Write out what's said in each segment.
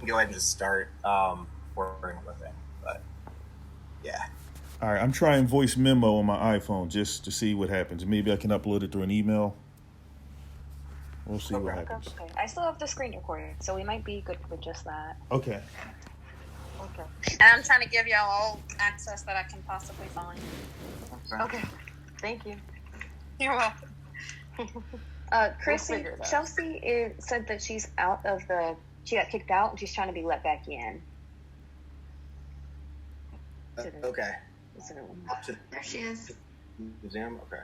go ahead and just start working with it. But yeah. All right, I'm trying voice memo on my iPhone just to see what happens. Maybe I can upload it through an email. We'll see what Okay. happens. Okay. I still have the screen recording, so we might be good with just that. Okay. Okay. And I'm trying to give y'all all access that I can possibly find. Okay. Thank you. You're welcome. Chrissy, Chelsea said that she got kicked out and she's trying to be let back in. Okay. There she is. Museum? Okay.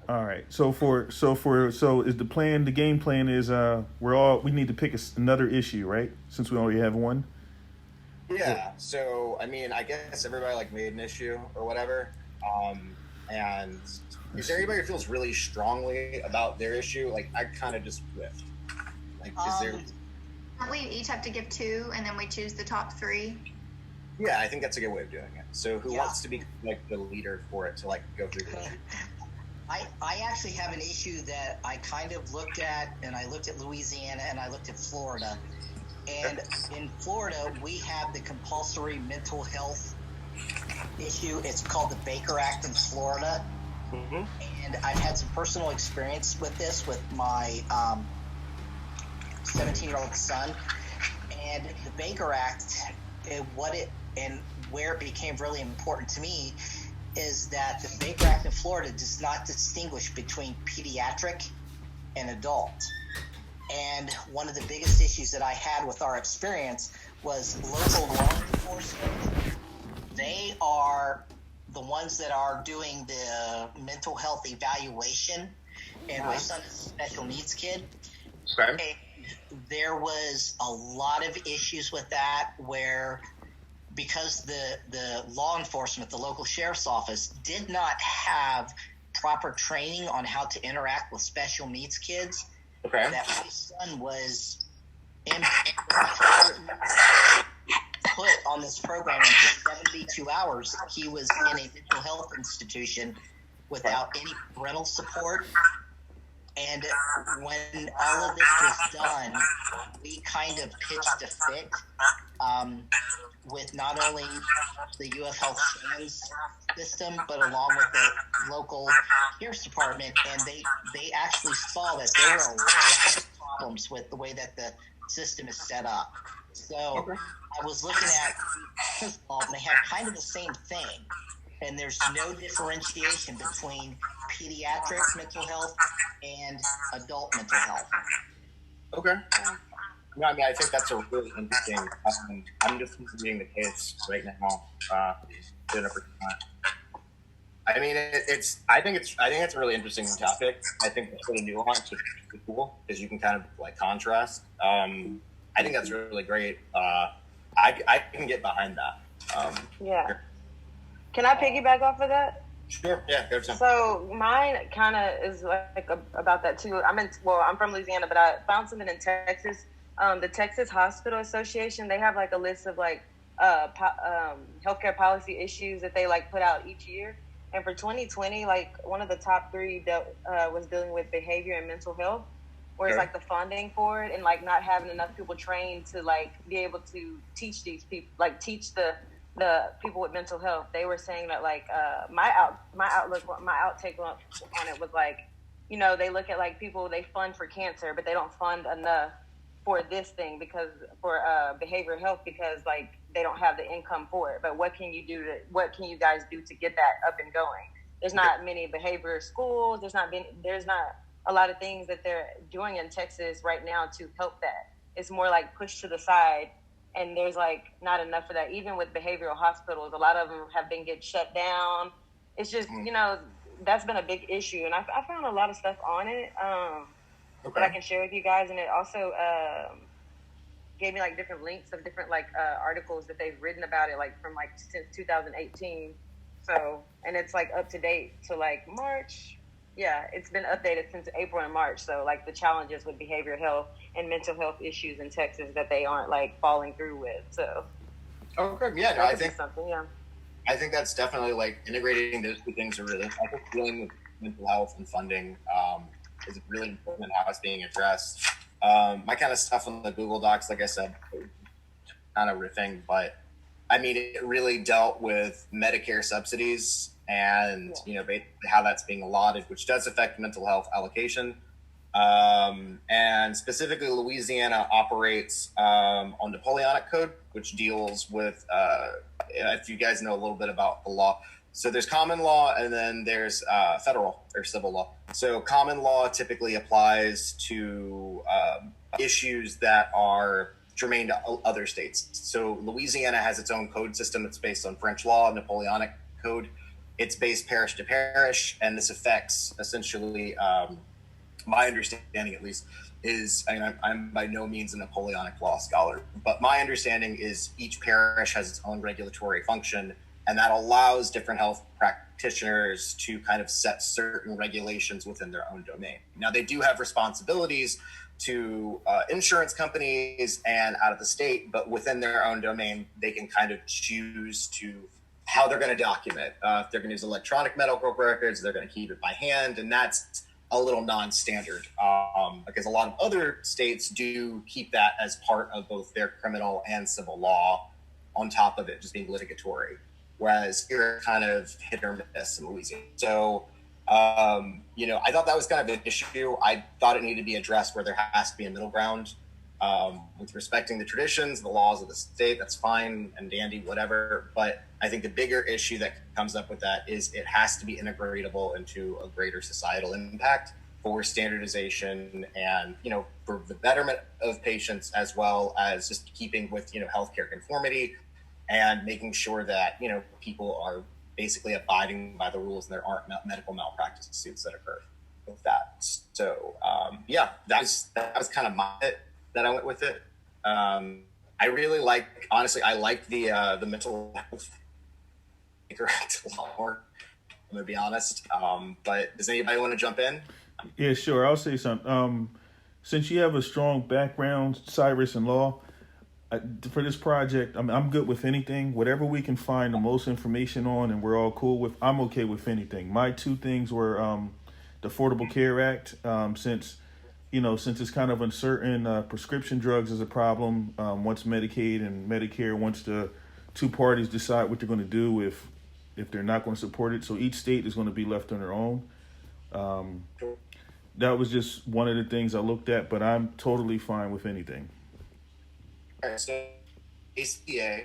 All right. So is the plan? The game plan is we need to pick another issue, right? Since we already have one. Yeah. So I mean, I guess everybody like made an issue or whatever. And if anybody who feels really strongly about their issue, like I kind of just whiffed. Like, is there? We each have to give 2, and then we choose the top 3. Yeah, I think that's a good way of doing it. So who wants to be like the leader for it to like go through the issue? I actually have an issue that I kind of looked at, and I looked at Louisiana and I looked at Florida. And in Florida, we have the compulsory mental health issue. It's called the Baker Act in Florida. Mm-hmm. And I've had some personal experience with this with my 17-year-old son. And the Baker Act, where it became really important to me is that the Baker Act in Florida does not distinguish between pediatric and adult. And one of the biggest issues that I had with our experience was local law enforcement. They are the ones that are doing the mental health evaluation. And my son is a special needs kid. Okay. And there was a lot of issues with that where because the law enforcement, the local sheriff's office, did not have proper training on how to interact with special needs kids, that my son was put on this program and for 72 hours he was in a mental health institution without any parental support. And when all of this was done, we kind of pitched a fit with not only the UF Health SANS system, but along with the local sheriff's department. And they actually saw that there were a lot of problems with the way that the system is set up. So I was looking at and they have kind of the same thing. And there's no differentiation between pediatric mental health and adult mental health. Okay. No, I mean, I think that's a really interesting. I'm just reading the case right now. I mean, I think it's a really interesting topic. I think it's really nuanced, which is really cool because you can kind of like contrast. I think that's really great. I can get behind that. Yeah. Can I piggyback off of that? Sure. Yeah. So mine kind of is like about that too. I'm from Louisiana, but I found something in Texas. The Texas Hospital Association, they have like a list of like healthcare policy issues that they like put out each year. And for 2020, like one of the top 3 was dealing with behavior and mental health, where it's like the funding for it and like not having enough people trained to like be able to teach these people, like teach the people with mental health. They were saying that like my outtake on it was like, you know, they look at like people they fund for cancer, but they don't fund enough for this thing because for behavioral health because like they don't have the income for it. But what can you guys do to get that up and going? There's not many behavioral schools. There's not a lot of things that they're doing in Texas right now to help that. It's more like pushed to the side. And there's like not enough of that. Even with behavioral hospitals, a lot of them have been getting shut down. It's just, you know, that's been a big issue. And I found a lot of stuff on it that I can share with you guys. And it also gave me like different links of different like articles that they've written about it, like from like since 2018. So, and it's like up to date to like March. Yeah, it's been updated since April and March. So, like, the challenges with behavioral health and mental health issues in Texas that they aren't, like, following through with. So, okay, yeah, no, I think something, yeah. I think that's definitely, like, integrating those two things are really, I think dealing with mental health and funding is really important in how it's being addressed. My kind of stuff on the Google Docs, like I said, kind of riffing, but I mean, it really dealt with Medicare subsidies and, basically how that's being allotted, which does affect mental health allocation. And specifically, Louisiana operates on Napoleonic Code, which deals with, if you guys know a little bit about the law. So there's common law, and then there's federal or civil law. So common law typically applies to issues that are germane to other states. So Louisiana has its own code system. It's based on French law, Napoleonic Code. It's based parish to parish, and this affects essentially, my understanding at least, is, I'm by no means a Napoleonic law scholar, but my understanding is each parish has its own regulatory function, and that allows different health practitioners to kind of set certain regulations within their own domain. Now, they do have responsibilities to insurance companies and out of the state, but within their own domain, they can kind of choose to how they're going to document. If they're going to use electronic medical records, they're going to keep it by hand, and that's a little non-standard because a lot of other states do keep that as part of both their criminal and civil law on top of it just being litigatory, whereas here kind of hit or miss in Louisiana. So, I thought that was kind of an issue. I thought it needed to be addressed where there has to be a middle ground with respecting the traditions, the laws of the state. That's fine and dandy, whatever. But I think the bigger issue that comes up with that is it has to be integratable into a greater societal impact for standardization and, for the betterment of patients, as well as just keeping with, healthcare conformity and making sure that, people are basically abiding by the rules and there aren't medical malpractice suits that occur with that. So, that was kind of that I went with it. I really honestly, I like the mental health a lot more, I'm gonna be honest. But does anybody want to jump in? Yeah, sure. I'll say something. Since you have a strong background, Cyrus, in law, for this project, I'm good with anything. Whatever we can find the most information on and we're all cool with, I'm okay with anything. My two things were the Affordable Care Act, since it's kind of uncertain, prescription drugs is a problem once Medicaid and Medicare, once the two parties decide what they're going to do if they're not going to support it. So each state is going to be left on their own. That was just one of the things I looked at, but I'm totally fine with anything. All right, so ACA,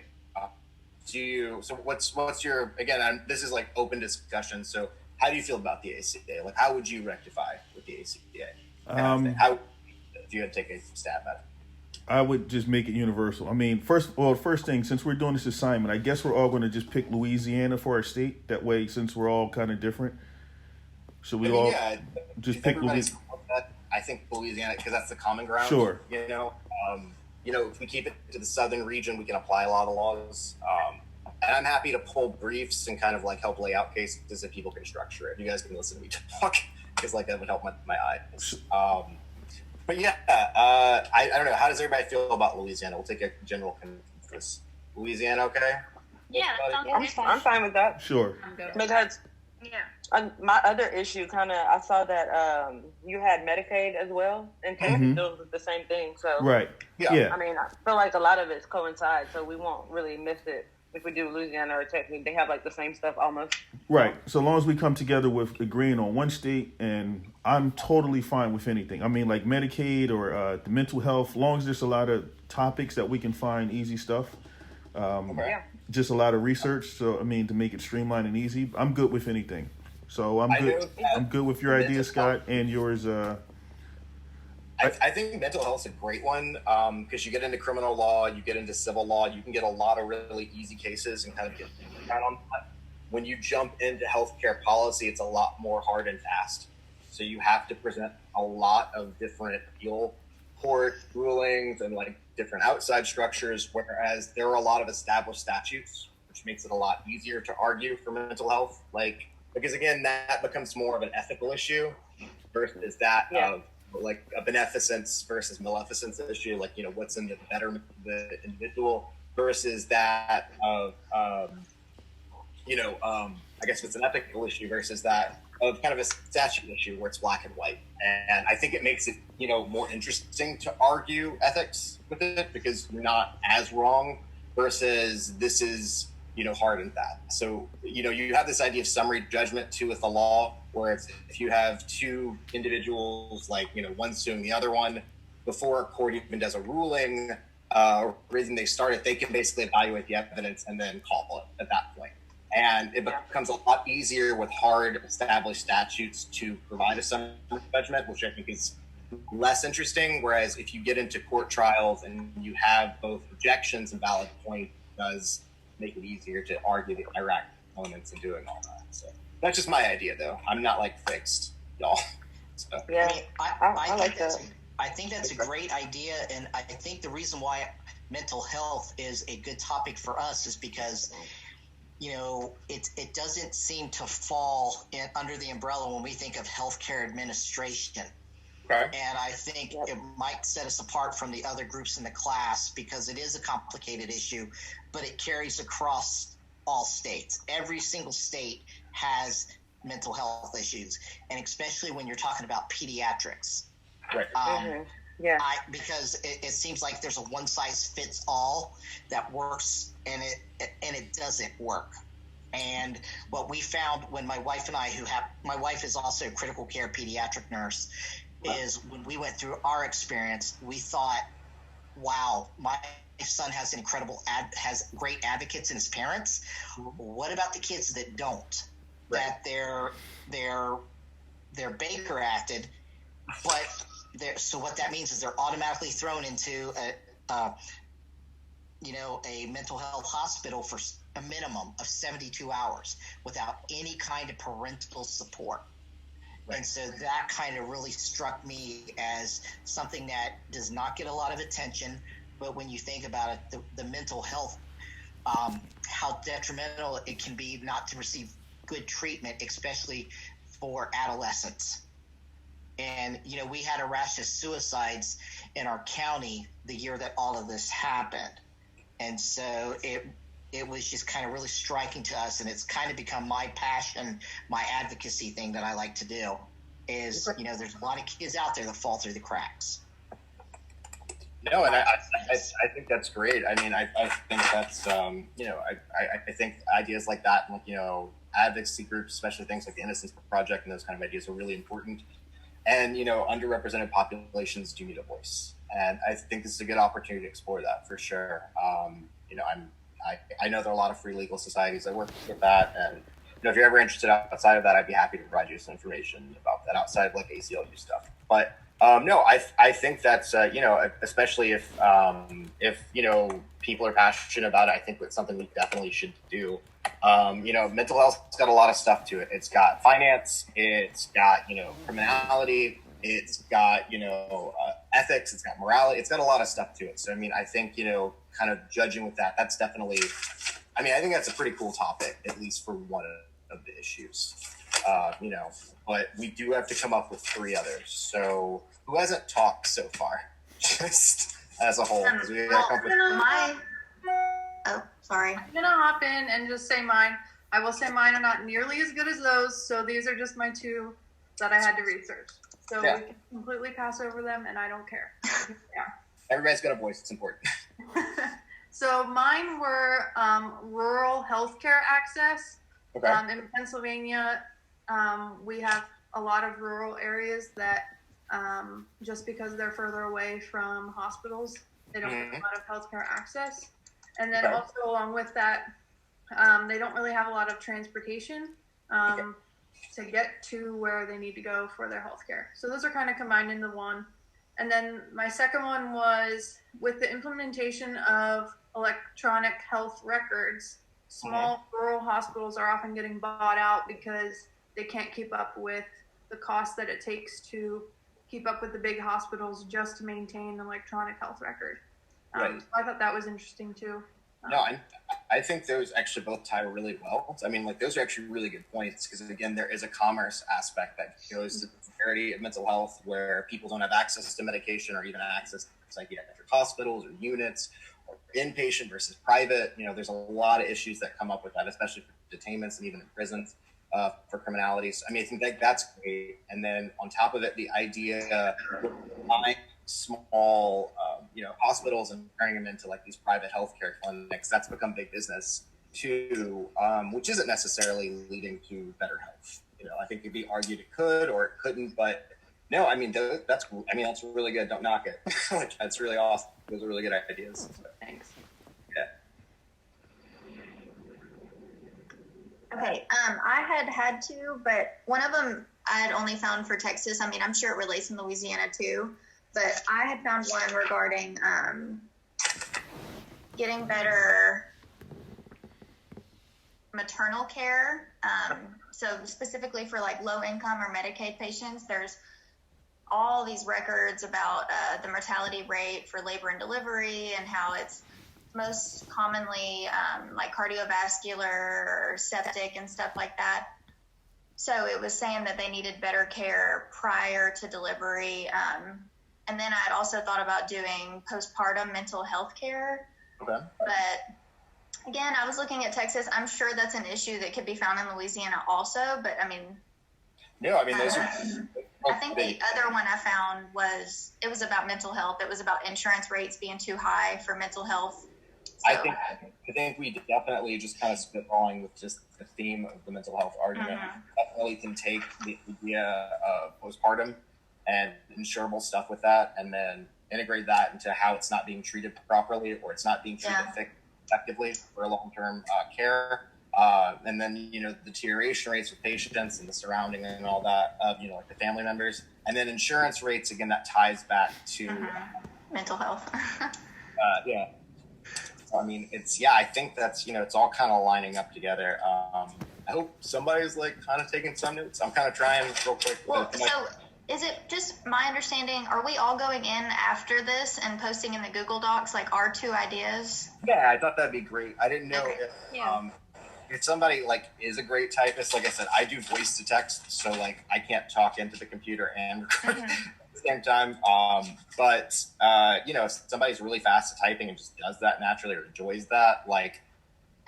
what's your, again, this is like open discussion, so how do you feel about the ACA? Like, how would you rectify with the ACA? How, if you had to take a stab at it? I would just make it universal. I mean, first thing, since we're doing this assignment, I guess we're all going to just pick Louisiana for our state. That way, since we're all kind of different, should we just pick Louisiana? I think Louisiana, because that's the common ground. Sure. If we keep it to the southern region, we can apply a lot of laws. And I'm happy to pull briefs and kind of like help lay out cases if people can structure it. You guys can listen to me talk because that would help my eyes. But yeah, I don't know. How does everybody feel about Louisiana? We'll take a general consensus. Louisiana, okay? Yeah, sounds good. I'm fine with that. Sure. Because my other issue I saw that you had Medicaid as well, and Texas deals with the same thing. So right, yeah. I mean, I feel like a lot of it coincides, so we won't really miss it if we do Louisiana or Texas. They have like the same stuff almost. Right. So long as we come together with agreeing on one state, and I'm totally fine with anything. I mean, like Medicaid or the mental health, long as there's a lot of topics that we can find easy stuff. Just a lot of research. So, I mean, to make it streamlined and easy, I'm good with anything. So I'm good. I'm good with your idea, Scott, and yours. I think mental health is a great one because you get into criminal law, you get into civil law, you can get a lot of really easy cases and kind of get down on that. When you jump into healthcare policy, it's a lot more hard and fast. So you have to present a lot of different appeal court rulings and like different outside structures, whereas there are a lot of established statutes, which makes it a lot easier to argue for mental health. Because again, that becomes more of an ethical issue versus that of like a beneficence versus maleficence issue. What's in the betterment of the individual versus that of, I guess it's an ethical issue versus that of kind of a statute issue where it's black and white. And I think it makes it, more interesting to argue ethics with it because you're not as wrong versus this is, hard and that. So, you have this idea of summary judgment too with the law, where it's if you have two individuals, like, one suing the other one, before a court even does a ruling, reason they start it, they can basically evaluate the evidence and then call it at that point. And it becomes a lot easier with hard established statutes to provide a summary judgment, which I think is less interesting. Whereas if you get into court trials and you have both objections and valid points, it does make it easier to argue the Iraq elements and doing all that. So that's just my idea, though. I'm not fixed, y'all. So. Yeah, I think that's a great idea, and I think the reason why mental health is a good topic for us is because it doesn't seem to fall under the umbrella when we think of healthcare administration. Okay. And I think it might set us apart from the other groups in the class because it is a complicated issue, but it carries across all states. Every single state has mental health issues, and especially when you're talking about pediatrics. Right. Yeah. Because it seems like there's a one size fits all that works, and it doesn't work. And what we found when my wife and I, my wife is also a critical care pediatric nurse, is when we went through our experience, we thought, wow, my son has has great advocates in his parents. What about the kids that don't? Right. That they're Baker acted, but so what that means is they're automatically thrown into a mental health hospital for a minimum of 72 hours without any kind of parental support. Right. And so that kind of really struck me as something that does not get a lot of attention, but when you think about it, the mental health, how detrimental it can be not to receive good treatment, especially for adolescents. And, we had a rash of suicides in our county the year that all of this happened. And so it was just kind of really striking to us, and it's kind of become my passion, my advocacy thing that I like to do is, there's a lot of kids out there that fall through the cracks. No, and I think that's great. I mean, I think that's, I think ideas like that, advocacy groups, especially things like the Innocence Project and those kind of ideas are really important. And, underrepresented populations do need a voice. And I think this is a good opportunity to explore that for sure. I know there are a lot of free legal societies that work with that. And, if you're ever interested outside of that, I'd be happy to provide you some information about that outside of ACLU stuff. But no, I think that's, especially if people are passionate about it, I think it's something we definitely should do. Mental health's got a lot of stuff to it. It's got finance, it's got, criminality, it's got, ethics, it's got morality, it's got a lot of stuff to it. So, I think, kind of judging with that, that's definitely, I think that's a pretty cool topic, at least for one of the issues, but we do have to come up with three others. So who hasn't talked so far, just as a whole? Sorry. I'm going to hop in and just say mine. I will say mine are not nearly as good as those, so these are just my two that I had to research. So we can completely pass over them, and I don't care. Yeah. Everybody's got a voice. It's important. So mine were rural healthcare access. Okay. In Pennsylvania, we have a lot of rural areas that just because they're further away from hospitals, they don't have a lot of healthcare access. And then also along with that, they don't really have a lot of transportation to get to where they need to go for their healthcare. So those are kind of combined into one. And then my second one was with the implementation of electronic health records, small rural hospitals are often getting bought out because they can't keep up with the cost that it takes to keep up with the big hospitals just to maintain an electronic health record. So I thought that was interesting too. No, I think those actually both tie really well. Those are actually really good points because, again, there is a commerce aspect that goes to the severity of mental health where people don't have access to medication or even access to psychiatric hospitals or units or inpatient versus private. There's a lot of issues that come up with that, especially for detainments and even in prisons. for criminalities. I mean, I think that's great. And then on top of it, the idea of buying small, hospitals and turning them into like these private healthcare clinics, that's become big business too, which isn't necessarily leading to better health. I think it'd be argued it could or it couldn't, but no, I mean, that's really good. Don't knock it. That's really awesome. Those are really good ideas. So, Thanks. yeah. Okay, I had two, but one of them I had only found for Texas. I mean, I'm sure it relates in Louisiana too, but I had found one regarding getting better maternal care. So specifically for like low income or Medicaid patients, there's all these records about the mortality rate for labor and delivery and how it's most commonly like cardiovascular or septic and stuff like that. So it was saying that they needed better care prior to delivery. And then I'd also thought about doing postpartum mental health care. Okay. But again, I was looking at Texas. I'm sure that's an issue that could be found in Louisiana also. But I mean, no, I mean, those are. I think the other one I found was about mental health. It was about insurance rates being too high for mental health. So, I think we definitely just kind of spitballing with just the theme of the mental health argument. Definitely can take the idea of postpartum and insurable stuff with that, and then integrate that into how it's not being treated properly or it's not being treated effectively for long-term care. And then, the deterioration rates with patients and the surrounding and all that, like the family members. And then insurance rates, again, that ties back to mental health. Yeah. So, I mean, I think that's, it's all kind of lining up together. I hope somebody's like kind of taking some notes. I'm kind of trying real quick. Well, so is it just my understanding, are we all going in after this and posting in the Google Docs, like our two ideas? Yeah, I thought that'd be great. I didn't know Okay. if somebody like is a great typist. Like I said, I do voice to text, so like I can't talk into the computer and record at the same time. But if somebody's really fast at typing and just does that naturally or enjoys that, like.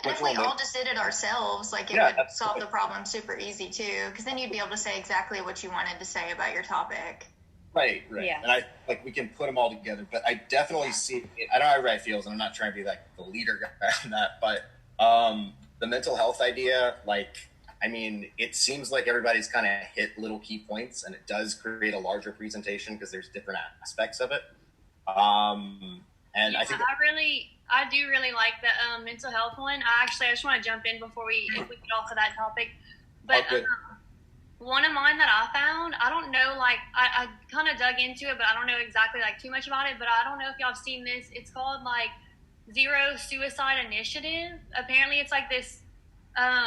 And if we all just did it ourselves, like it would solve the problem super easy too, because then you'd be able to say exactly what you wanted to say about your topic. Right. Yeah. And we can put them all together, but I definitely see. I know how everybody feels, and I'm not trying to be like the leader guy on that, but the mental health idea, it seems like everybody's kind of hit little key points, and it does create a larger presentation because there's different aspects of it. And I think I do really like the mental health one. I just want to jump in before if we get off of that topic. But one of mine that I found, I don't know, I kind of dug into it, but I don't know exactly too much about it. But I don't know if y'all have seen this. It's called Zero Suicide Initiative. Apparently, it's this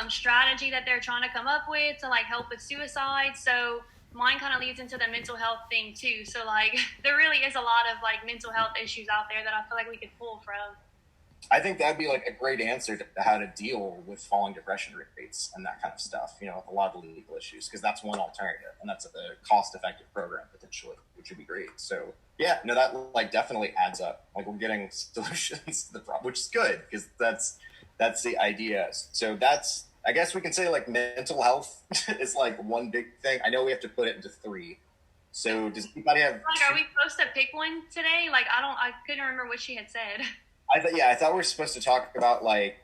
strategy that they're trying to come up with to help with suicide. So mine kind of leads into the mental health thing too. So there really is a lot of mental health issues out there that I feel we could pull from. I think that'd be a great answer to how to deal with falling depression rates and that kind of stuff, with a lot of the legal issues, because that's one alternative, and that's a cost-effective program potentially, which would be great. So yeah, no, that definitely adds up. We're getting solutions to the problem, which is good, because that's the idea. So that's, I guess we can say mental health is one big thing. I know we have to put it into three. So does anybody have? Are we supposed to pick one today? I couldn't remember what she had said. I thought we were supposed to talk about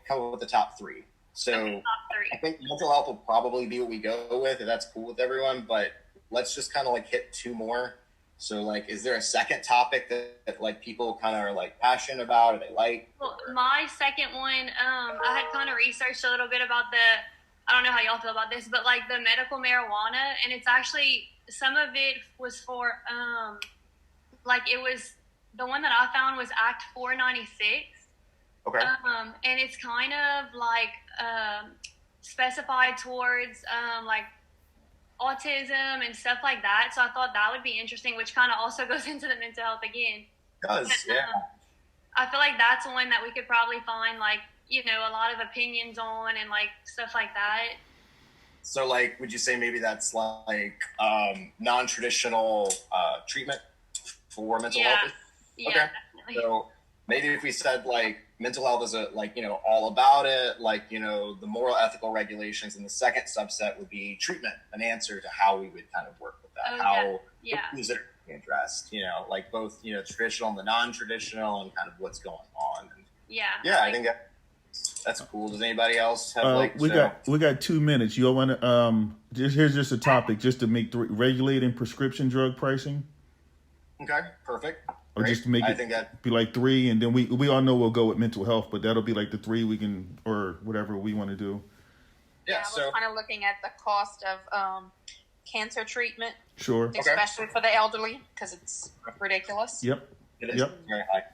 come up with the top three. So okay, top three. I think mental health will probably be what we go with, if that's cool with everyone. But let's just kind of hit two more. So is there a second topic that people kind of are passionate about, or they like? Well, my second one, I had kind of researched a little bit about I don't know how y'all feel about this, but the medical marijuana, and it's actually, some of it was for it was. The one that I found was Act 496. Okay. And it's kind of specified towards autism and stuff like that. So I thought that would be interesting, which kind of also goes into the mental health again. It does, yeah. I feel that's one that we could probably find a lot of opinions on and stuff like that. So would you say maybe that's non-traditional treatment for mental health? Yeah, Okay. definitely. So maybe if we said mental health is all about it, the moral ethical regulations. And the second subset would be treatment, an answer to how we would kind of work with that. Things that are being addressed, like both, traditional and the non-traditional and kind of what's going on. And I think that's cool. Does anybody else have we got 2 minutes. You all want to here's just a topic just to make regulating prescription drug pricing. Okay, perfect. Or just to make be like 3, and then we all know we'll go with mental health, but that'll be like the 3 we can, or whatever we want to do. Yeah, I was kind of looking at the cost of cancer treatment. Sure. Especially for the elderly, because it's ridiculous. Yep. It is very high.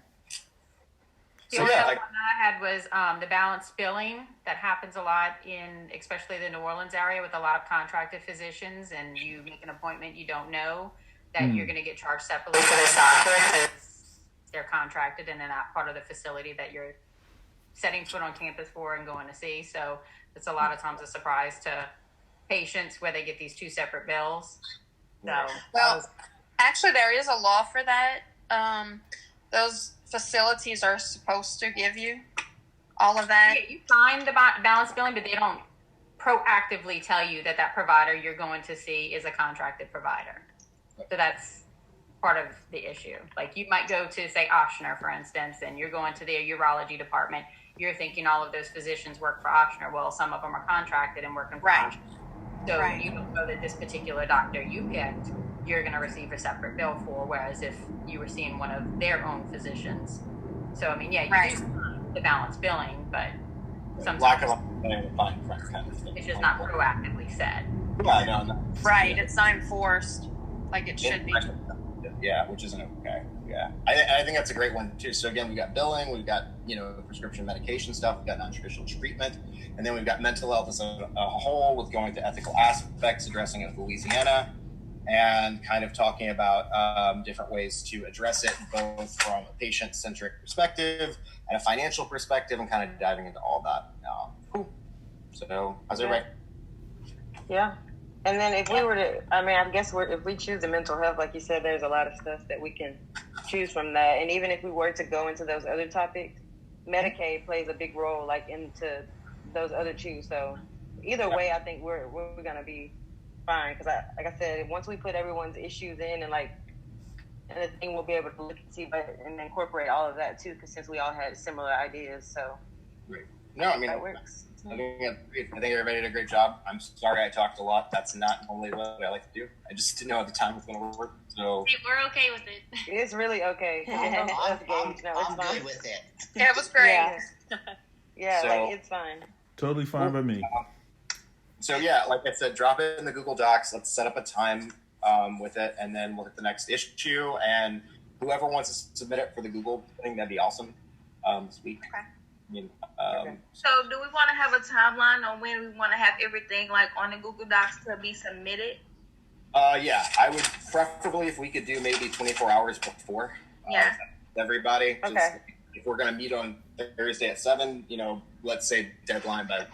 The only other one I had was the balanced billing that happens a lot in, especially the New Orleans area, with a lot of contracted physicians, and you make an appointment, you don't know that you're going to get charged separately for this doctor because they're contracted and they're not part of the facility that you're setting foot on campus for and going to see. So it's a lot of times a surprise to patients where they get these 2 separate bills. So, actually, there is a law for that. Those facilities are supposed to give you all of that. Yeah, you find the balance billing, but they don't proactively tell you that provider you're going to see is a contracted provider. So that's part of the issue. Like you might go to, say, Ochsner, for instance, and you're going to their urology department. You're thinking all of those physicians work for Ochsner. Well, some of them are contracted and working for Ochsner. So you don't know that this particular doctor you picked, you're going to receive a separate bill for, whereas if you were seeing one of their own physicians. So, I mean, you do the balance billing, but sometimes it's just not proactively said. Yeah, no. Right, it's not enforced like it should be. Yeah, which isn't okay. Yeah, I think that's a great one too. So again, we've got billing, we've got prescription medication stuff, we've got non-traditional treatment, and then we've got mental health as a whole, with going to ethical aspects, addressing it with Louisiana, and kind of talking about different ways to address it, both from a patient-centric perspective and a financial perspective, and kind of diving into all that. Cool. So, how's everybody? Yeah. And then if we were to, I guess if we choose the mental health, like you said, there's a lot of stuff that we can choose from that. And even if we were to go into those other topics, Medicaid plays a big role, like into those other two. So either way, I think we're going to be fine. Because like I said, once we put everyone's issues in and the thing, we'll be able to look and see, and incorporate all of that too, because since we all had similar ideas. So great. No, I mean, that works. I think everybody did a great job. I'm sorry I talked a lot. That's not normally what I like to do. I just didn't know at the time it was going to work. So we're okay with it. It's really okay. I'm good with it. Yeah, it was great. Yeah, it's fine. Totally fine by me. So yeah, like I said, drop it in the Google Docs. Let's set up a time with it, and then we'll hit the next issue. And whoever wants to submit it for the Google thing, that'd be awesome this week. Okay. So do we want to have a timeline on when we want to have everything on the Google Docs to be submitted? Yeah, I would preferably, if we could do maybe 24 hours before. Yeah. Everybody. Okay. If we're going to meet on Thursday at 7, let's say deadline by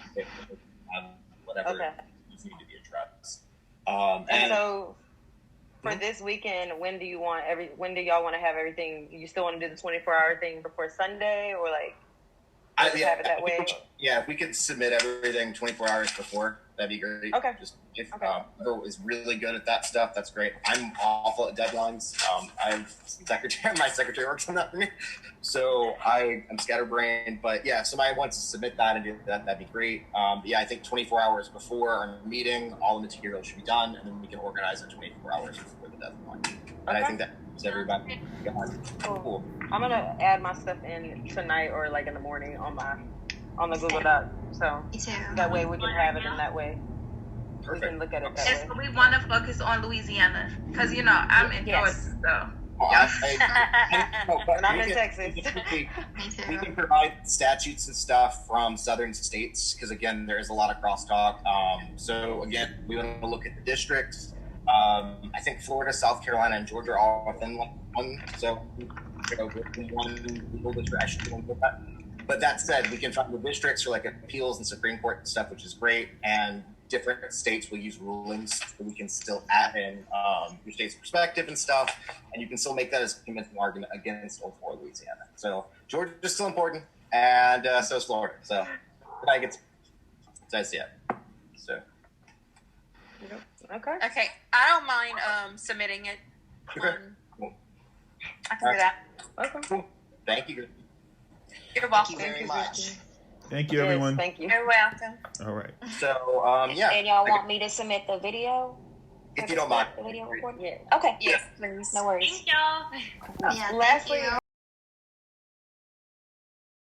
whatever needs to be addressed. And so for this weekend, when do y'all want to have everything? You still want to do the 24-hour thing before Sunday, or have it that way? If we could submit everything 24 hours before, that'd be great. Okay. Just if whoever is really good at that stuff, that's great. I'm awful at deadlines. My secretary works on that for me, so I'm scatterbrained. But yeah, if somebody wants to submit that and do that, that'd be great. I think 24 hours before our meeting, all the material should be done, and then we can organize it 24 hours before the deadline. And I think that gives everybody. Cool. I'm gonna add my stuff in tonight or in the morning on the Google Doc. So that way we can have it in that way. Perfect. We can look at it that And so we want to focus on Louisiana because I'm in Georgia, so. And I'm in Texas. We can provide statutes and stuff from southern states because again, there is a lot of crosstalk. So again, we want to look at the districts. I think Florida, South Carolina, and Georgia are all within one. So one legal district. I should be able to get that. But that said, we can find the districts for appeals and Supreme Court and stuff, which is great. And different states will use rulings, so we can still add in your state's perspective and stuff, and you can still make that as a convincing argument against or for Louisiana. So Georgia is still important. and so is Florida. So I get that's yet. So Okay. Okay, I don't mind submitting it. okay, I can do that. Okay. cool. Thank you. You're welcome. Thank you very much. Thank you, Yes, everyone. thank you. You're welcome. All right. So yeah, And y'all want me to submit the video? if you don't mind. The video recording? Yeah. Okay. Yes, please. No worries. Thank y'all. Yeah, Lastly, thank you.